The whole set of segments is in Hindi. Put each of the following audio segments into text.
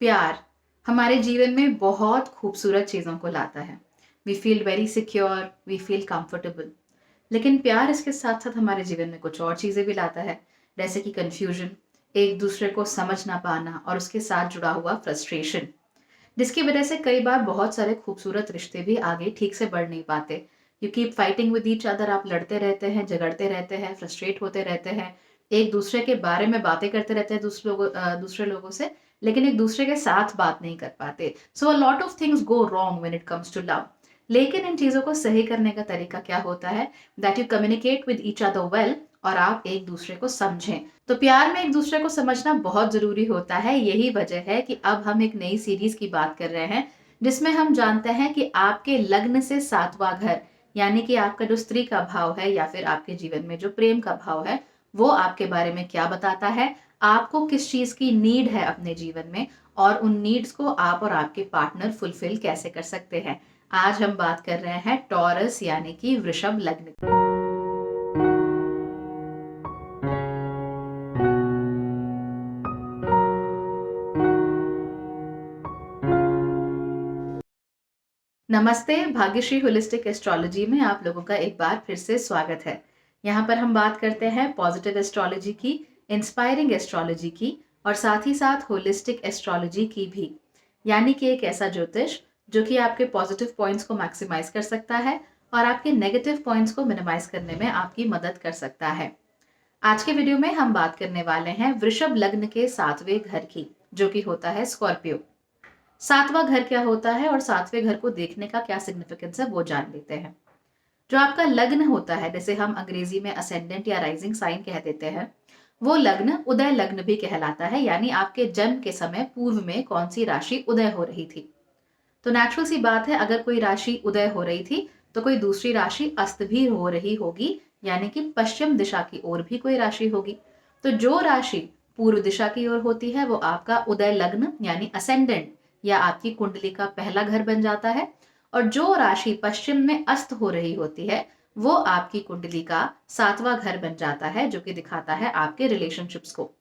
प्यार हमारे जीवन में बहुत खूबसूरत चीज़ों को लाता है। We feel very secure, we feel comfortable. लेकिन प्यार इसके साथ साथ हमारे जीवन में कुछ और चीज़ें भी लाता है, जैसे कि कन्फ्यूजन, एक दूसरे को समझ ना पाना और उसके साथ जुड़ा हुआ फ्रस्ट्रेशन, जिसकी वजह से कई बार बहुत सारे खूबसूरत रिश्ते भी आगे ठीक से बढ़ नहीं पाते। You keep fighting with each other, आप लड़ते रहते हैं, झगड़ते रहते हैं, फ्रस्ट्रेट होते रहते हैं, एक दूसरे के बारे में बातें करते रहते हैं दूसरे लोगों से, लेकिन एक दूसरे के साथ बात नहीं कर पाते। So a lot of things go wrong when it comes to love. लेकिन इन चीज़ों को सही करने का तरीका क्या होता है? That you communicate with each other well, और आप एक दूसरे को समझें। तो प्यार में एक दूसरे को समझना बहुत ज़रूरी होता है। यही वजह है कि अब हम एक नई सीरीज़ की बात कर रहे हैं, जिसमें हम जानते हैं कि आपके लग्न से सातवां घर, यानी कि आपका जो स्त्री का भाव है या फिर आपके जीवन में जो प्रेम का भाव है, वो आपके बारे में क्या बताता है, आपको किस चीज़ की नीड है अपने जीवन में, और उन नीड्स को आप और आपके पार्टनर फुलफिल कैसे कर सकते हैं। आज हम बात कर रहे हैं टॉरस यानी कि वृषभ लग्न की। नमस्ते, भाग्यश्री होलिस्टिक एस्ट्रोलॉजी में आप लोगों का एक बार फिर से स्वागत है। यहाँ पर हम बात करते हैं पॉजिटिव एस्ट्रोलॉजी की, इंस्पायरिंग एस्ट्रोलॉजी की, और साथ ही साथ होलिस्टिक एस्ट्रोलॉजी की भी। यानी कि एक ऐसा ज्योतिष जो कि आपके पॉजिटिव पॉइंट्स को मैक्सिमाइज कर सकता है और आपके नेगेटिव पॉइंट्स को मिनिमाइज करने में आपकी मदद कर सकता है। आज के वीडियो में हम बात करने वाले हैं वृषभ लग्न के सातवें घर की, जो कि होता है स्कॉर्पियो। सातवां घर क्या होता है और सातवें घर को देखने का क्या सिग्निफिकेंस है, वो जान लेते हैं। जो आपका लग्न होता है, जैसे हम अंग्रेजी में असेंडेंट या राइजिंग साइन कह देते हैं, वो लग्न उदय लग्न भी कहलाता है। यानी आपके जन्म के समय पूर्व में कौन सी राशि उदय हो रही थी। तो नेचुरल सी बात है, अगर कोई राशि उदय हो रही थी तो कोई दूसरी राशि अस्त भी हो रही होगी, यानी कि पश्चिम दिशा की ओर भी कोई राशि होगी। तो जो राशि पूर्व दिशा की ओर होती है वो आपका उदय लग्न यानी असेंडेंट या आपकी कुंडली का पहला घर बन जाता है, और जो राशि पश्चिम में अस्त हो रही होती है वो आपकी कुंडली का सातवां घर बन जाता है, जो कि दिखाता है आपके रिलेशनशिप्स को।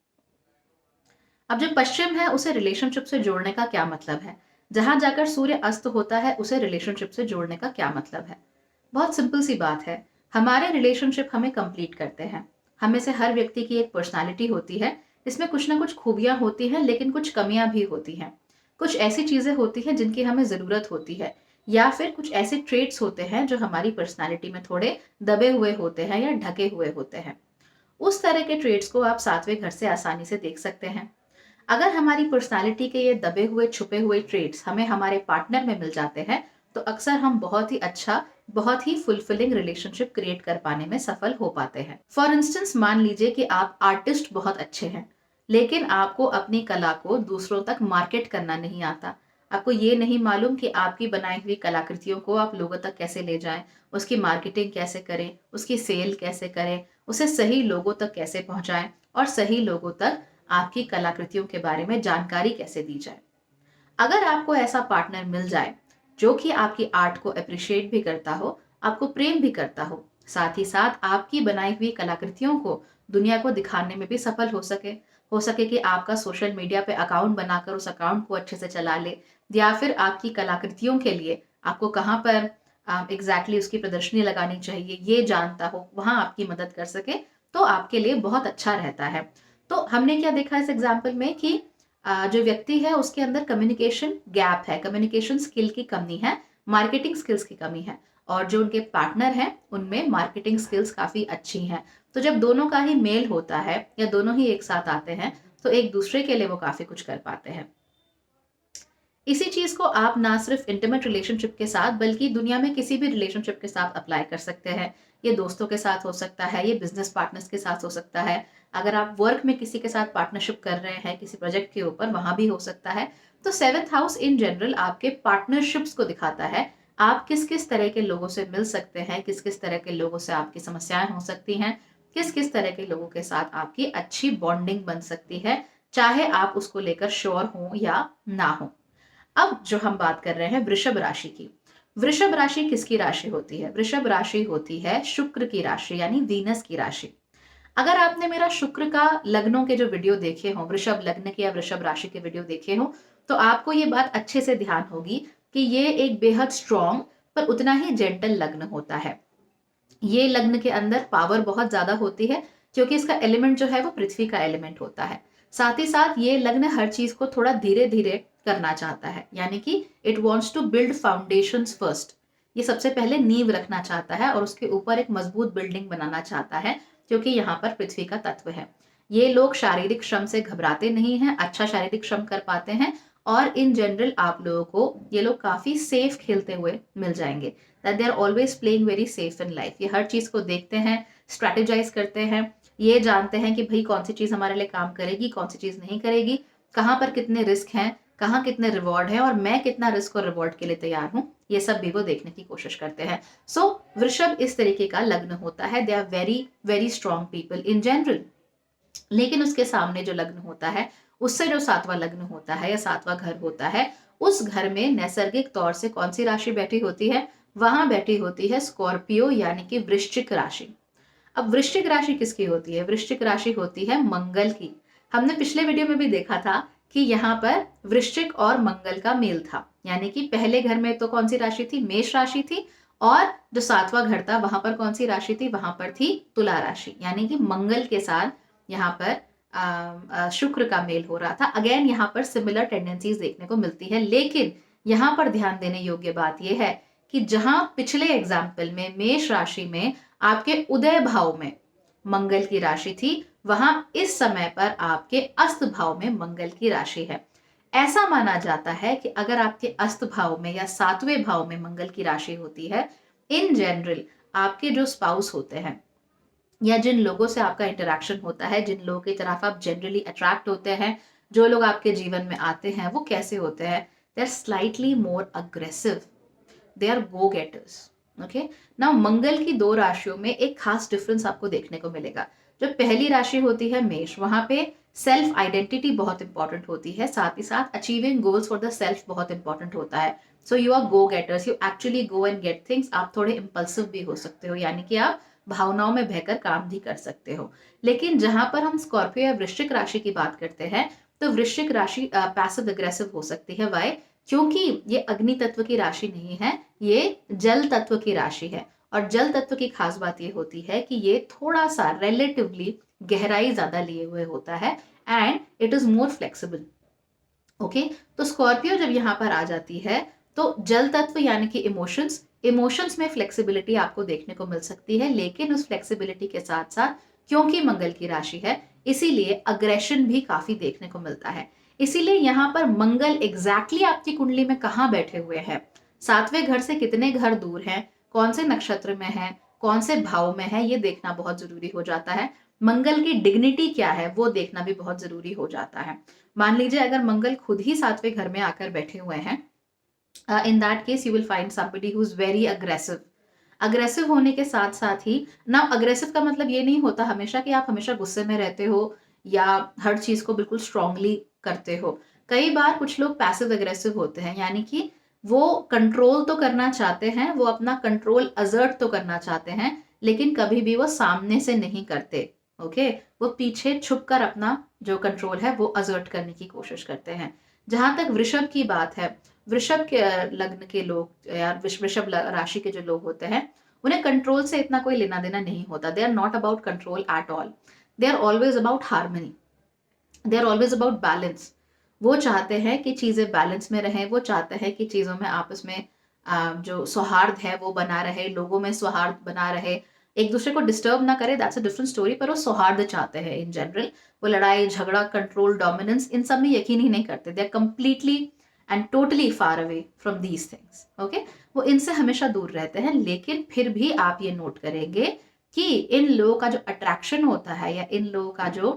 अब जो पश्चिम है उसे रिलेशनशिप से जोड़ने का क्या मतलब है, जहां जाकर सूर्य अस्त होता है उसे रिलेशनशिप से जोड़ने का क्या मतलब है? बहुत सिंपल सी बात है। हमारे रिलेशनशिप हमें कंप्लीट करते हैं। हमें से हर व्यक्ति की एक पर्सनालिटी होती है, इसमें कुछ ना कुछ खूबियां होती हैं, लेकिन कुछ कमियां भी होती हैं। कुछ ऐसी चीजें होती हैं जिनकी हमें जरूरत होती है, या फिर कुछ ऐसे ट्रेट्स होते हैं जो हमारी पर्सनालिटी में थोड़े दबे हुए होते हैं या ढके हुए होते हैं। उस तरह के ट्रेट्स को आप सातवें घर से आसानी से देख सकते हैं। अगर हमारी पर्सनालिटी के ये दबे हुए छुपे हुए ट्रेट्स हमें हमारे पार्टनर में मिल जाते हैं, तो अक्सर हम बहुत ही अच्छा, बहुत ही फुलफिलिंग रिलेशनशिप क्रिएट कर पाने में सफल हो पाते हैं। फॉर इंस्टेंस, मान लीजिए कि आप आर्टिस्ट बहुत अच्छे हैं, लेकिन आपको अपनी कला को दूसरों तक मार्केट करना नहीं आता। आपको ये नहीं मालूम कि आपकी बनाई हुई कलाकृतियों को आप लोगों तक कैसे ले जाएं, उसकी मार्केटिंग कैसे करें, उसकी सेल कैसे करें, उसे सही लोगों तक कैसे पहुंचाएं, और सही लोगों तक आपकी कलाकृतियों के बारे में जानकारी कैसे दी जाए। अगर आपको ऐसा पार्टनर मिल जाए जो कि आपकी आर्ट को अप्रिशिएट भी करता हो, आपको प्रेम भी करता हो, साथ ही साथ आपकी बनाई हुई कलाकृतियों को दुनिया को दिखाने में भी सफल हो सके कि आपका सोशल मीडिया पे अकाउंट बनाकर उस अकाउंट को अच्छे से चला ले, या फिर आपकी कलाकृतियों के लिए आपको कहाँ पर एग्जैक्टली उसकी प्रदर्शनी लगानी चाहिए ये जानता हो, वहां आपकी मदद कर सके, तो आपके लिए बहुत अच्छा रहता है। तो हमने क्या देखा इस एग्जाम्पल में कि जो व्यक्ति है उसके अंदर कम्युनिकेशन गैप है, कम्युनिकेशन स्किल की कमी है, मार्केटिंग स्किल्स की कमी है, और जो उनके पार्टनर हैं उनमें मार्केटिंग स्किल्स काफी अच्छी हैं। तो जब दोनों का ही मेल होता है या दोनों ही एक साथ आते हैं, तो एक दूसरे के लिए वो काफी कुछ कर पाते हैं। इसी चीज को आप ना सिर्फ इंटीमेट रिलेशनशिप के साथ बल्कि दुनिया में किसी भी रिलेशनशिप के साथ अप्लाई कर सकते हैं। ये दोस्तों के साथ हो सकता है, ये बिजनेस पार्टनर्स के साथ हो सकता है, अगर आप वर्क में किसी के साथ पार्टनरशिप कर रहे हैं किसी प्रोजेक्ट के ऊपर, वहां भी हो सकता है। तो सेवेंथ हाउस इन जनरल आपके पार्टनरशिप्स को दिखाता है। आप किस किस तरह के लोगों से मिल सकते हैं, किस किस तरह के लोगों से आपकी समस्याएं हो सकती हैं, किस किस तरह के लोगों के साथ आपकी अच्छी बॉन्डिंग बन सकती है, चाहे आप उसको लेकर श्योर हो या ना हो। अब जो हम बात कर रहे हैं वृषभ राशि की, वृषभ राशि किसकी राशि होती है? वृषभ राशि होती है शुक्र की राशि, यानी वीनस की राशि। अगर आपने मेरा शुक्र का लग्नों के जो वीडियो देखे हो, वृषभ लग्न के या वृषभ राशि के वीडियो देखे हो, तो आपको ये बात अच्छे से ध्यान होगी कि ये एक बेहद स्ट्रॉन्ग पर उतना ही जेंटल लग्न होता है। ये लग्न के अंदर पावर बहुत ज्यादा होती है क्योंकि इसका एलिमेंट जो है वो पृथ्वी का एलिमेंट होता है। साथ ही साथ ये लग्न हर चीज को थोड़ा धीरे धीरे करना चाहता है, यानी कि it wants to build foundations first. ये सबसे पहले नींव रखना चाहता है और उसके ऊपर एक मजबूत बिल्डिंग बनाना चाहता है, क्योंकि यहाँ पर पृथ्वी का तत्व है। ये लोग शारीरिक श्रम से घबराते नहीं हैं, अच्छा शारीरिक श्रम कर पाते हैं, और इन जनरल आप लोगों को ये लोग काफी सेफ खेलते हुए मिल जाएंगे। That they are always playing very safe in life. ये हर चीज को देखते हैं, स्ट्रेटेजाइज करते हैं, ये जानते हैं कि भाई कौन सी चीज हमारे लिए काम करेगी, कौन सी चीज नहीं करेगी, कहाँ पर कितने रिस्क हैं, कहाँ कितने रिवॉर्ड है, और मैं कितना रिस्क और रिवॉर्ड के लिए तैयार हूँ, ये सब भी वो देखने की कोशिश करते हैं। सो वृषभ इस तरीके का लग्न होता है। They are very very strong people in general. लेकिन उसके सामने जो लग्न होता है, उससे जो सातवां लग्न होता है या सातवां घर होता है, उस घर में नैसर्गिक तौर से कौन सी राशि बैठी होती है? वहां बैठी होती है स्कॉर्पियो, यानी कि वृश्चिक राशि। अब वृश्चिक राशि किसकी होती है? वृश्चिक राशि होती है मंगल की। हमने पिछले वीडियो में भी देखा था कि यहाँ पर वृश्चिक और मंगल का मेल था, यानी कि पहले घर में तो कौन सी राशि थी? मेष राशि थी, और जो सातवां घर था वहां पर कौन सी राशि थी? वहां पर थी तुला राशि, यानी कि मंगल के साथ यहाँ पर शुक्र का मेल हो रहा था। अगेन यहाँ पर सिमिलर टेंडेंसीज देखने को मिलती है, लेकिन यहाँ पर ध्यान देने योग्य बात यह है कि जहां पिछले एग्जाम्पल में मेष राशि में आपके उदय भाव में मंगल की राशि थी, वहां इस समय पर आपके अस्त भाव में मंगल की राशि है। ऐसा माना जाता है कि अगर आपके अस्त भाव में या सातवें भाव में मंगल की राशि होती है, इन जनरल आपके जो स्पाउस होते हैं या जिन लोगों से आपका इंटरेक्शन होता है, जिन लोगों की तरफ आप जनरली अट्रैक्ट होते हैं, जो लोग आपके जीवन में आते हैं, वो कैसे होते हैं? They are slightly more aggressive, they are go getters. Okay, ना मंगल की दो राशियों में एक खास डिफरेंस आपको देखने को मिलेगा। जो पहली राशि होती है मेष, वहां पे सेल्फ आइडेंटिटी बहुत इंपॉर्टेंट होती है, साथ ही साथ achieving goals for the self बहुत इंपॉर्टेंट होता है। So you are go getters, you actually go and get things. आप थोड़े इंपल्सिव भी हो सकते हो, यानी कि आप भावनाओं में बहकर काम भी कर सकते हो। लेकिन जहां पर हम स्कॉर्पियो या वृश्चिक राशि की बात करते हैं, तो वृश्चिक राशि पैसिव अग्रेसिव हो सकती है। वाई? क्योंकि ये अग्नि तत्व की राशि नहीं है, ये जल तत्व की राशि है। और जल तत्व की खास बात ये होती है कि ये थोड़ा सा रिलेटिवली गहराई ज्यादा लिए हुए होता है, and it is more flexible. Okay, तो स्कॉर्पियो जब यहाँ पर आ जाती है, तो जल तत्व यानी कि इमोशंस, इमोशंस में फ्लेक्सिबिलिटी आपको देखने को मिल सकती है, लेकिन उस फ्लेक्सिबिलिटी के साथ साथ क्योंकि मंगल की राशि है, इसीलिए अग्रेशन भी काफी देखने को मिलता है। इसीलिए यहाँ पर मंगल एग्जैक्टली आपकी कुंडली में कहाँ बैठे हुए हैं, सातवें घर से कितने घर दूर हैं, कौन से नक्षत्र में है, कौन से भाव में है, ये देखना बहुत जरूरी हो जाता है। मंगल की डिग्निटी क्या है, वो देखना भी बहुत जरूरी हो जाता है। मान लीजिए अगर मंगल खुद ही सातवें घर में आकर बैठे हुए हैं, in that case you will find somebody who is very aggressive. Aggressive होने के साथ साथ ही ना, अग्रेसिव का मतलब ये नहीं होता हमेशा कि आप हमेशा गुस्से में रहते हो या हर चीज को बिल्कुल स्ट्रांगली करते हो। कई बार कुछ लोग पैसिव अग्रेसिव होते हैं, यानी कि वो कंट्रोल तो करना चाहते हैं, वो अपना कंट्रोल असर्ट तो करना चाहते हैं, लेकिन कभी भी वो सामने से नहीं करते। ओके, वो पीछे छुप कर अपना जो कंट्रोल है वो असर्ट करने की कोशिश करते हैं। जहां तक वृषभ की बात है, वृषभ के लग्न के लोग या वृषभ राशि के जो लोग होते हैं, उन्हें कंट्रोल से इतना कोई लेना देना नहीं होता। They are not about control at all, they are always about harmony, they are always about balance. वो चाहते हैं कि चीजें बैलेंस में रहें, वो चाहते हैं कि चीजों में आपस में जो सौहार्द है वो बना रहे, लोगों में सौहार्द बना रहे, एक दूसरे को डिस्टर्ब ना करे, दैट्स अ डिफरेंट स्टोरी, पर वो सौहार्द चाहते हैं इन जनरल। वो लड़ाई झगड़ा, कंट्रोल, डोमिनेंस, इन सब में यकीन ही नहीं करते। They are completely and totally far away from these things. Okay, वो इनसे हमेशा दूर रहते हैं। लेकिन फिर भी आप ये नोट करेंगे कि इन लोगों का जो अट्रैक्शन होता है या इन लोगों का जो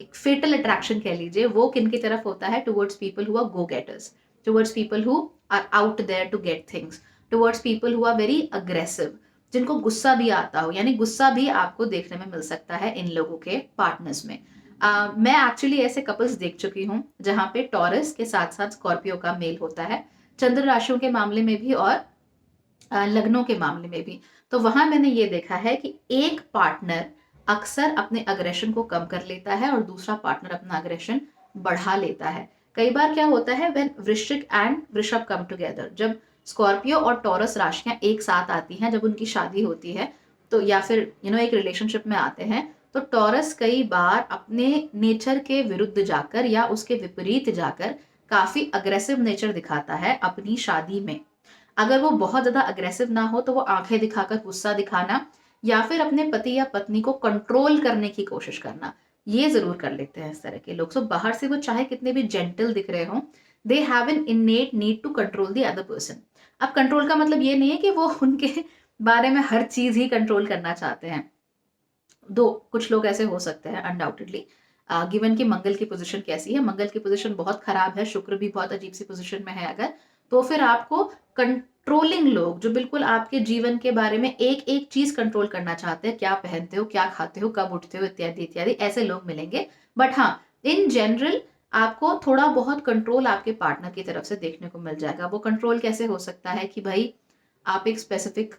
एक फेटल अट्रैक्शन कह लीजिए, वो किन की तरफ होता है? Towards people who are go getters, towards people who are out there to get things, towards people who are very aggressive, जिनको गुस्सा भी आता हो। यानी गुस्सा भी आपको देखने में मिल सकता है इन लोगों के पार्टनर्स में। मैं एक्चुअली ऐसे कपल्स देख चुकी हूँ जहां पे टॉरस के साथ साथ स्कॉर्पियो का मेल होता है, चंद्र राशियों के मामले में भी और लग्नों के मामले में भी। तो वहां मैंने ये देखा है कि एक पार्टनर अक्सर अपने अग्रेशन को कम कर लेता है और दूसरा पार्टनर अपना अग्रेशन बढ़ा लेता है। कई बार क्या होता है, व्हेन वृश्चिक एंड वृषभ कम टुगेदर, जब स्कॉर्पियो और टॉरस राशियां एक साथ आती हैं, जब उनकी शादी होती है, तो या फिर एक रिलेशनशिप में आते हैं, तो टॉरस कई बार अपने नेचर के विरुद्ध जाकर या उसके विपरीत जाकर काफी अग्रेसिव नेचर दिखाता है अपनी शादी में। अगर वो बहुत ज्यादा अग्रेसिव ना हो तो वो आंखें दिखाकर गुस्सा दिखाना या फिर अपने पति या पत्नी को कंट्रोल करने की कोशिश करना, ये जरूर कर लेते हैं इस तरह के लोग। सो बाहर से वो चाहे कितने भी जेंटल दिख रहे हों, they have an innate need to control the other person. अब कंट्रोल का मतलब ये नहीं है कि वो उनके बारे में हर चीज ही कंट्रोल करना चाहते हैं। दो कुछ लोग ऐसे हो सकते हैं अनडाउटेडली, गिवन कि मंगल की पोजीशन कैसी है। मंगल की पोजीशन बहुत खराब है, शुक्र भी बहुत अजीब सी पोजीशन में है अगर, तो फिर आपको कंट्रोलिंग लोग जो बिल्कुल आपके जीवन के बारे में एक एक चीज कंट्रोल करना चाहते हैं, क्या पहनते हो, क्या खाते हो, कब उठते हो, इत्यादि इत्यादि, ऐसे लोग मिलेंगे। बट हाँ, इन जनरल आपको थोड़ा बहुत कंट्रोल आपके पार्टनर की तरफ से देखने को मिल जाएगा। वो कंट्रोल कैसे हो सकता है कि भाई आप एक स्पेसिफिक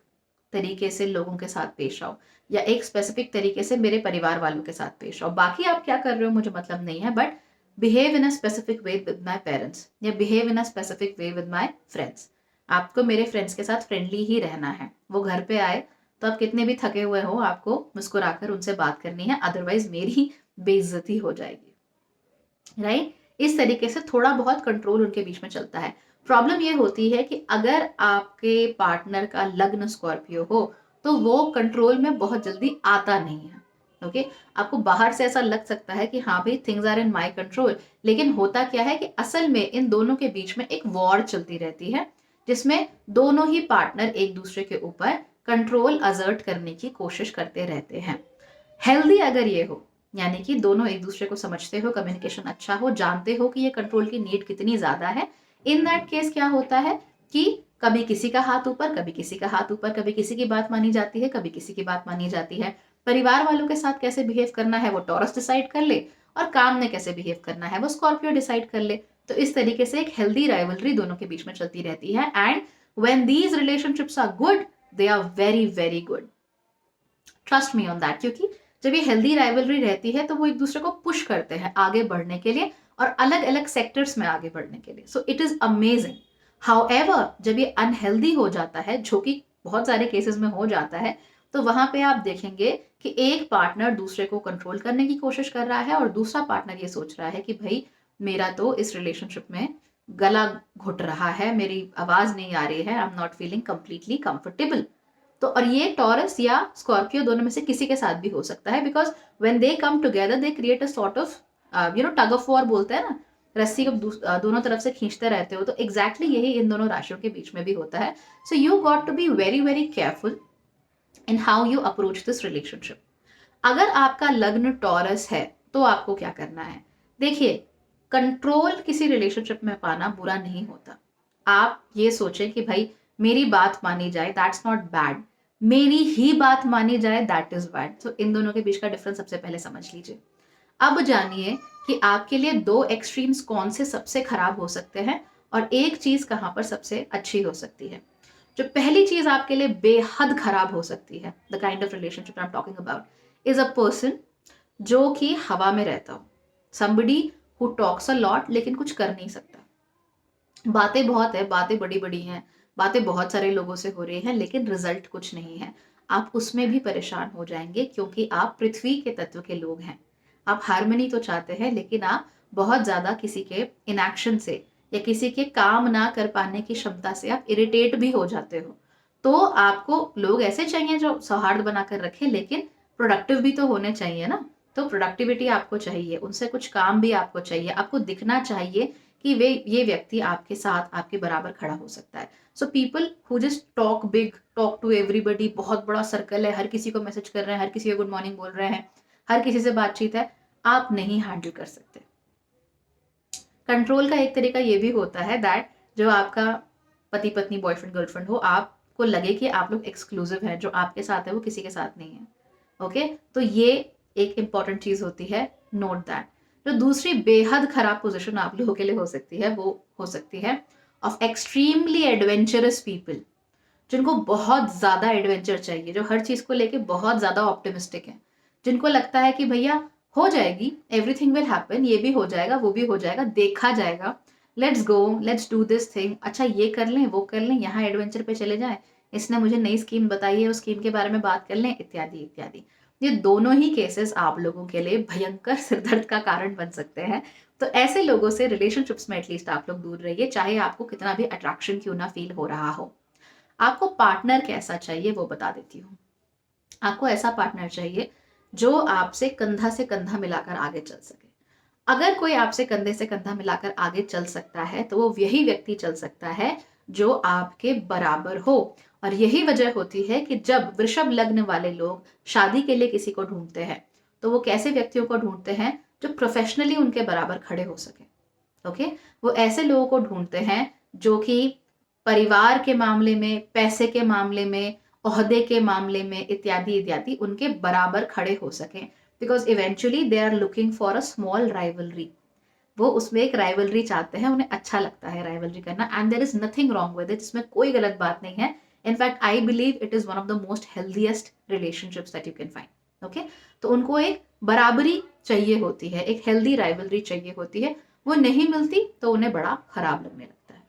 तरीके से लोगों के साथ पेश आओ, या एक स्पेसिफिक तरीके से मेरे परिवार वालों के साथ पेश आओ। बाकी आप क्या कर रहे हो मुझे मतलब नहीं है, but behave in a specific way with my parents या behave in a specific way with my friends. आपको मेरे फ्रेंड्स के साथ फ्रेंडली ही रहना है। वो घर पे आए तो आप कितने भी थके हुए हो, आपको मुस्कुराकर उनसे बात करनी है, अदरवाइज मेरी बेइज्जती हो जाएगी, राइट? इस तरीके से थोड़ा बहुत कंट्रोल उनके बीच में चलता है। प्रॉब्लम ये होती है कि अगर आपके पार्टनर का लग्न स्कॉर्पियो हो तो वो कंट्रोल में बहुत जल्दी आता नहीं है। ओके, आपको बाहर से ऐसा लग सकता है कि हाँ भाई things are in my control, लेकिन होता क्या है कि असल में इन दोनों के बीच में एक वॉर चलती रहती है, जिसमें दोनों ही पार्टनर एक दूसरे के ऊपर कंट्रोल असर्ट करने की कोशिश करते रहते हैं। हेल्दी अगर ये हो, यानी कि दोनों एक दूसरे को समझते हो, कम्युनिकेशन अच्छा हो, जानते हो कि ये कंट्रोल की नीड कितनी ज्यादा है, इन दैट केस क्या होता है कि कभी किसी का हाथ ऊपर, कभी किसी का हाथ ऊपर, कभी किसी की बात मानी जाती है, कभी किसी की बात मानी जाती है। परिवार वालों के साथ कैसे बिहेव करना है वो टॉरस डिसाइड कर ले, और काम में कैसे बिहेव करना है वो स्कॉर्पियो डिसाइड कर ले। तो इस तरीके से एक हेल्दी राइवलरी दोनों के बीच में चलती रहती है। And when these relationships are good, they are very very good, trust me on that. क्योंकि जब ये हेल्दी राइवलरी रहती है तो वो एक दूसरे को पुश करते हैं आगे बढ़ने के लिए और अलग अलग सेक्टर्स में आगे बढ़ने के लिए। So it is amazing. However जब ये अनहेल्दी हो जाता है, जो कि बहुत सारे केसेस में हो जाता है, तो वहां पे आप देखेंगे कि एक पार्टनर दूसरे को कंट्रोल करने की कोशिश कर रहा है और दूसरा पार्टनर ये सोच रहा है कि भाई मेरा तो इस रिलेशनशिप में गला घुट रहा है, मेरी आवाज नहीं आ रही है, I am not feeling completely comfortable. तो और ये टॉरस या स्कॉर्पियो दोनों में से किसी के साथ भी हो सकता है, because when they come together they create a sort of tug of war बोलते हैं ना, रस्सी को दोनों तरफ से खींचते रहते हो, तो एग्जैक्टली यही इन दोनों राशियों के बीच में भी होता है। So you got to be very very careful in how you approach this relationship. अगर आपका लग्न टॉरस है तो आपको क्या करना है? देखिए, कंट्रोल किसी रिलेशनशिप में पाना बुरा नहीं होता। आप ये सोचें कि भाई मेरी बात मानी जाए, दैट्स नॉट बैड। मेरी ही बात मानी जाए, दैट इज बैड। तो इन दोनों के बीच का डिफरेंस सबसे पहले समझ लीजिए। अब जानिए कि आपके लिए दो एक्सट्रीम्स कौन से सबसे खराब हो सकते हैं और एक चीज कहां पर सबसे अच्छी हो सकती है। जो पहली चीज आपके लिए बेहद खराब हो सकती है, the kind of relationship I am talking about is a person जो कि हवा में रहता हो, somebody who talks a lot लेकिन कुछ कर नहीं सकता। बातें बहुत है, बातें बड़ी बड़ी हैं, बातें बहुत सारे लोगों से हो रही हैं, लेकिन रिजल्ट कुछ नहीं है। आप उसमें भी परेशान हो जाएंगे क्योंकि आप पृथ्वी के तत्व के लोग हैं। आप हार्मनी तो चाहते हैं, लेकिन आप बहुत ज्यादा किसी के इनएक्शन से या किसी के काम ना कर पाने की क्षमता से आप इरिटेट भी हो जाते हो। तो आपको लोग ऐसे चाहिए जो सौहार्द बनाकर रखे, लेकिन प्रोडक्टिव भी तो होने चाहिए ना। तो प्रोडक्टिविटी आपको चाहिए, उनसे कुछ काम भी आपको चाहिए, आपको दिखना चाहिए कि ये व्यक्ति आपके साथ आपके बराबर खड़ा हो सकता है। So people who just talk big, talk to everybody, बहुत बड़ा सर्कल है, हर किसी को मैसेज कर रहे हैं, हर किसी को गुड मॉर्निंग बोल रहे हैं, हर किसी से बातचीत है, आप नहीं हैंडल कर सकते। कंट्रोल का एक तरीका ये भी होता है दैट जो आपका पति पत्नी बॉयफ्रेंड गर्लफ्रेंड हो, आपको लगे कि आप लोग एक्सक्लूसिव हैं, जो आपके साथ है वो किसी के साथ नहीं है। ओके, तो ये एक इंपॉर्टेंट चीज होती है, नोट दैट। जो दूसरी बेहद खराब पोजीशन आप लोगों के लिए हो सकती है वो हो सकती है ऑफ एक्सट्रीमली एडवेंचरस पीपल, जिनको बहुत ज्यादा एडवेंचर चाहिए, जो हर चीज को लेके बहुत ज्यादा ऑप्टिमिस्टिक है, जिनको लगता है कि भैया हो जाएगी, एवरीथिंग विल हैपन, ये भी हो जाएगा, वो भी हो जाएगा, देखा जाएगा, let's go, let's do this thing, अच्छा ये कर लें, वो कर लें, यहाँ एडवेंचर पे चले जाएं, इसने मुझे नई स्कीम बताई है, उस स्कीम के बारे में बात कर लें, इत्यादि इत्यादि। ये दोनों ही केसेस आप लोगों के लिए भयंकर सिरदर्द का कारण बन सकते हैं। तो ऐसे लोगों से रिलेशनशिप्स में एटलीस्ट आप लोग दूर रहिए, चाहे आपको कितना भी अट्रैक्शन क्यों ना फील हो रहा हो। आपको पार्टनर कैसा चाहिए वो बता देती हूँ। आपको ऐसा पार्टनर चाहिए जो आपसे कंधा से कंधा मिलाकर आगे चल सके। अगर कोई आपसे कंधे से कंधा मिलाकर आगे चल सकता है तो वो यही व्यक्ति चल सकता है जो आपके बराबर हो। और यही वजह होती है कि जब वृषभ लग्न वाले लोग शादी के लिए किसी को ढूंढते हैं तो वो कैसे व्यक्तियों को ढूंढते हैं जो प्रोफेशनली उनके बराबर खड़े हो सके। ओके, वो ऐसे लोगों को ढूंढते हैं जो कि परिवार के मामले में, पैसे के मामले में, ओहदे के मामले में, इत्यादि इत्यादि उनके बराबर खड़े हो सकें। Because eventually they are looking for a small rivalry. वो उसमें एक राइवलरी चाहते हैं, उन्हें अच्छा लगता है राइवलरी करना, and there is nothing wrong with it, इसमें कोई गलत बात नहीं है। In fact I believe it is one of the most healthiest relationships that you can find. Okay, तो उनको एक बराबरी चाहिए होती है, एक हेल्दी राइवलरी चाहिए होती है। वो नहीं मिलती तो उन्हें बड़ा खराब लगने लगता है।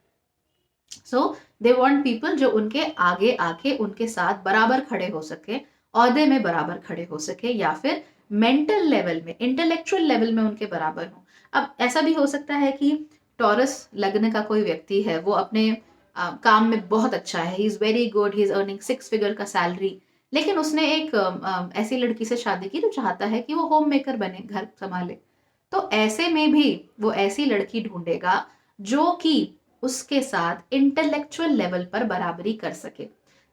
सो दे वॉन्ट पीपल जो उनके आगे आके उनके साथ बराबर खड़े हो सके, औहदे में बराबर खड़े हो सके, या फिर मेंटल लेवल में, इंटेलेक्चुअल लेवल में उनके बराबर हो। अब ऐसा भी हो सकता है कि टॉरस लग्न का कोई व्यक्ति है, वो अपने काम में बहुत अच्छा है, he is very good, he is earning 6 figure का सैलरी, लेकिन उसने एक ऐसी लड़की से शादी की जो चाहता है कि वो होम मेकर बने, घर संभाले। तो ऐसे में भी वो ऐसी लड़की ढूंढेगा जो कि उसके साथ इंटेलेक्चुअल लेवल पर बराबरी कर सके,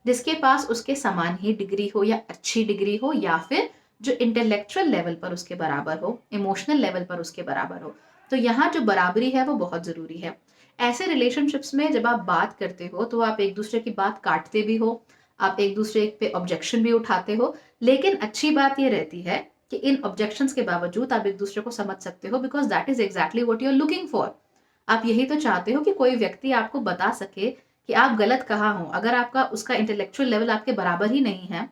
जिसके पास उसके समान ही डिग्री हो या अच्छी डिग्री हो, या फिर जो इंटेलेक्चुअल लेवल पर उसके बराबर हो, इमोशनल लेवल पर उसके बराबर हो। तो यहाँ जो बराबरी है वो बहुत जरूरी है। ऐसे रिलेशनशिप्स में जब आप बात करते हो तो आप एक दूसरे की बात काटते भी हो, आप एक दूसरे पे ऑब्जेक्शन भी उठाते हो, लेकिन अच्छी बात ये रहती है कि इन ऑब्जेक्शंस के बावजूद आप एक दूसरे को समझ सकते हो, because that is exactly what you are looking for. आप यही तो चाहते हो कि कोई व्यक्ति आपको बता सके कि आप गलत कहाँ हो। अगर आपका उसका इंटेलेक्चुअल लेवल आपके बराबर ही नहीं है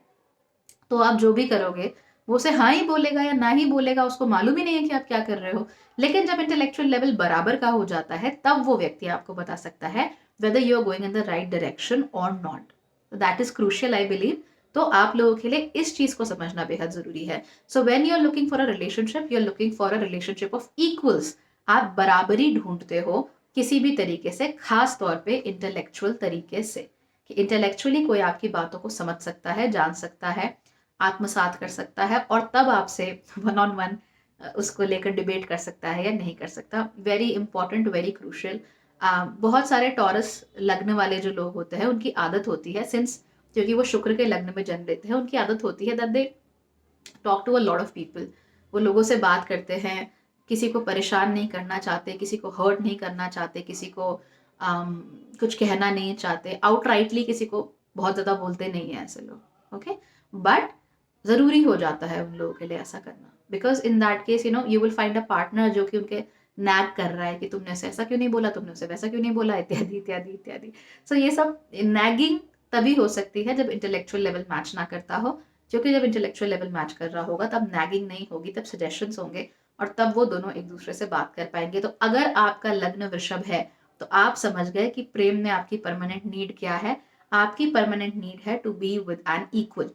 तो आप जो भी करोगे वो उसे हाँ ही बोलेगा या ना ही बोलेगा, उसको मालूम ही नहीं है कि आप क्या कर रहे हो। लेकिन जब इंटेलेक्चुअल लेवल बराबर का हो जाता है तब वो व्यक्ति आपको बता सकता है whether you are going in the right direction और not. That is crucial I believe. तो आप लोगों के लिए इस चीज को समझना बेहद जरूरी है। So when you are looking for a relationship, you are looking for a relationship of equals. आप बराबरी ढूंढते हो किसी भी तरीके से, खास तौर पे इंटेलेक्चुअल तरीके से, कि इंटेलेक्चुअली कोई आपकी बातों को समझ सकता है, जान सकता है, आत्मसात कर सकता है, और तब आपसे वन ऑन वन उसको लेकर डिबेट कर सकता है या नहीं कर सकता। Very important, very crucial. बहुत सारे टॉरस लग्न वाले जो लोग होते हैं उनकी आदत होती है, सिंस क्योंकि वो शुक्र के लग्न में जन्म लेते हैं, उनकी आदत होती है that they talk to a lot of people. वो लोगों से बात करते हैं, किसी को परेशान नहीं करना चाहते, किसी को हर्ट नहीं करना चाहते, किसी को कुछ कहना नहीं चाहते, आउटराइटली किसी को बहुत ज़्यादा बोलते नहीं है ऐसे लोग। ओके, बट ज़रूरी हो जाता है उन लोगों के लिए ऐसा करना, because in that case you know you will find a partner जो कि उनके नैग कर रहा है कि तुमने उसे ऐसा क्यों नहीं बोला, तुमने उसे वैसा क्यों नहीं बोला, इत्यादि इत्यादि इत्यादि। सो ये सब नैगिंग तभी हो सकती है जब इंटेलेक्चुअल लेवल मैच ना करता हो, क्योंकि जब इंटेलेक्चुअल लेवल मैच कर रहा होगा तब नैगिंग नहीं होगी, तब सजेशंस होंगे, और तब वो दोनों एक दूसरे से बात कर पाएंगे। तो अगर आपका लग्न वृषभ है तो आप समझ गए कि प्रेम में आपकी परमानेंट नीड क्या है। आपकी परमानेंट नीड है to be with an equal.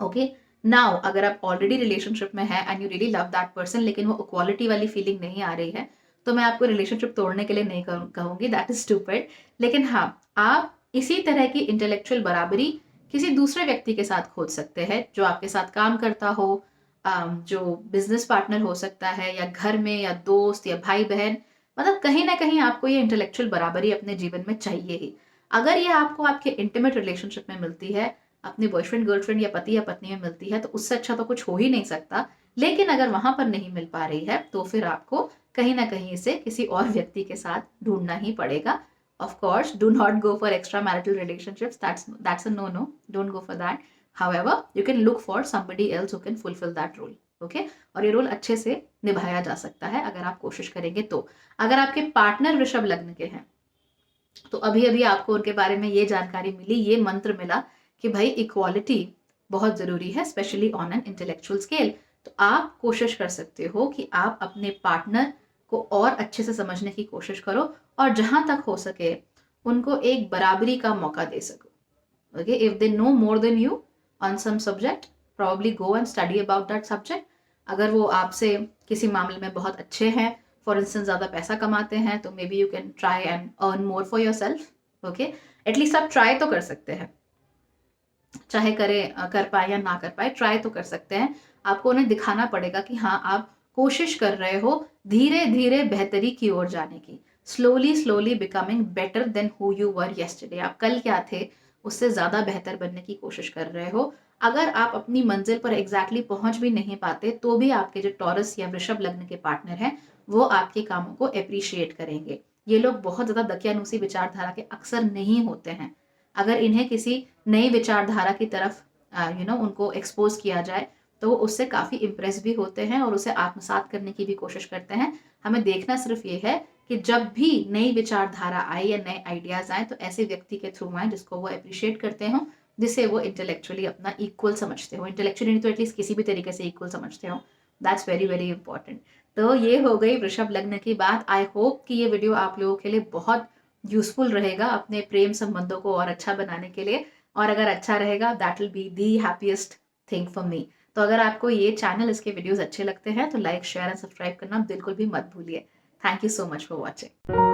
Okay, now अगर आप ऑलरेडी रिलेशनशिप में है and you really love that person, लेकिन वो इक्वालिटी वाली फीलिंग नहीं आ रही है, तो मैं आपको रिलेशनशिप तोड़ने के लिए नहीं कहूंगी, दैट इज स्टूपिड। लेकिन हाँ, आप इसी तरह की इंटेलेक्चुअल बराबरी किसी दूसरे व्यक्ति के साथ खोज सकते हैं जो आपके साथ काम करता हो, जो बिजनेस पार्टनर हो सकता है, या घर में, या दोस्त, या भाई बहन। मतलब कहीं ना कहीं आपको ये इंटेलेक्चुअल बराबरी अपने जीवन में चाहिए ही। अगर ये आपको आपके इंटीमेट रिलेशनशिप में मिलती है, अपने बॉयफ्रेंड गर्लफ्रेंड या पति या पत्नी में मिलती है, तो उससे अच्छा तो कुछ हो ही नहीं सकता। लेकिन अगर वहां पर नहीं मिल पा रही है तो फिर आपको कहीं ना कहीं इसे किसी और व्यक्ति के साथ ढूंढना ही पड़ेगा। Of course do not go for extra marital relationships, that's a no no, don't go for that. However you can look for somebody else who can fulfil that role. Okay, और ये रोल अच्छे से निभाया जा सकता है अगर आप कोशिश करेंगे तो। अगर आपके पार्टनर वृषभ लग्न के हैं तो अभी अभी आपको उनके बारे में ये जानकारी मिली, ये मंत्र मिला कि भाई इक्वालिटी बहुत जरूरी है, specially on an intellectual scale. तो आप कोशिश कर सकते हो कि आप अपने पार्टनर को और अच्छे से समझने की कोशिश करो और जहां तक हो सके उनको एक बराबरी का मौका दे सको। Okay, if they know more than you on some subject, probably go and study about that subject. अगर वो आपसे किसी मामले में बहुत अच्छे हैं, फॉर इंस्टेंस ज़्यादा पैसा कमाते हैं, तो may be you can try and earn more for your self. Okay, at least आप ट्राई तो कर सकते हैं, चाहे कर पाए या ना कर पाए, ट्राई तो कर सकते हैं। आपको उन्हें दिखाना पड़ेगा कि हाँ, आप कोशिश कर रहे हो धीरे धीरे बेहतरी की ओर जाने की, slowly slowly becoming better than who you were yesterday. आप कल क्या थे उससे ज़्यादा बेहतर बनने की कोशिश कर रहे हो। अगर आप अपनी मंजिल पर एग्जैक्टली पहुंच भी नहीं पाते तो भी आपके जो टॉरस या वृषभ लग्न के पार्टनर हैं वो आपके कामों को अप्रिशिएट करेंगे। ये लोग बहुत ज़्यादा दकियानुसी विचारधारा के अक्सर नहीं होते हैं। अगर इन्हें किसी नई विचारधारा की तरफ उनको एक्सपोज किया जाए तो वो उससे काफ़ी इम्प्रेस भी होते हैं और उसे आत्मसात करने की भी कोशिश करते हैं। हमें देखना सिर्फ ये है कि जब भी नई विचारधारा आए या नए आइडियाज आए तो ऐसे व्यक्ति के थ्रू आए जिसको वो अप्रिशिएट करते हो, जिसे वो इंटेलेक्चुअली अपना इक्वल समझते हो, इंटेलेक्चुअली नहीं तो एटलीस्ट किसी भी तरीके से इक्वल समझते हो। That's very very important. तो ये हो गई वृषभ लग्न की बात। आई होप कि ये वीडियो आप लोगों के लिए बहुत यूजफुल रहेगा अपने प्रेम संबंधों को और अच्छा बनाने के लिए, और अगर अच्छा रहेगा that will be the happiest thing for me. तो अगर आपको ये चैनल, इसके वीडियोस अच्छे लगते हैं तो लाइक शेयर एंड सब्सक्राइब करना बिल्कुल भी मत भूलिए। Thank you so much for watching.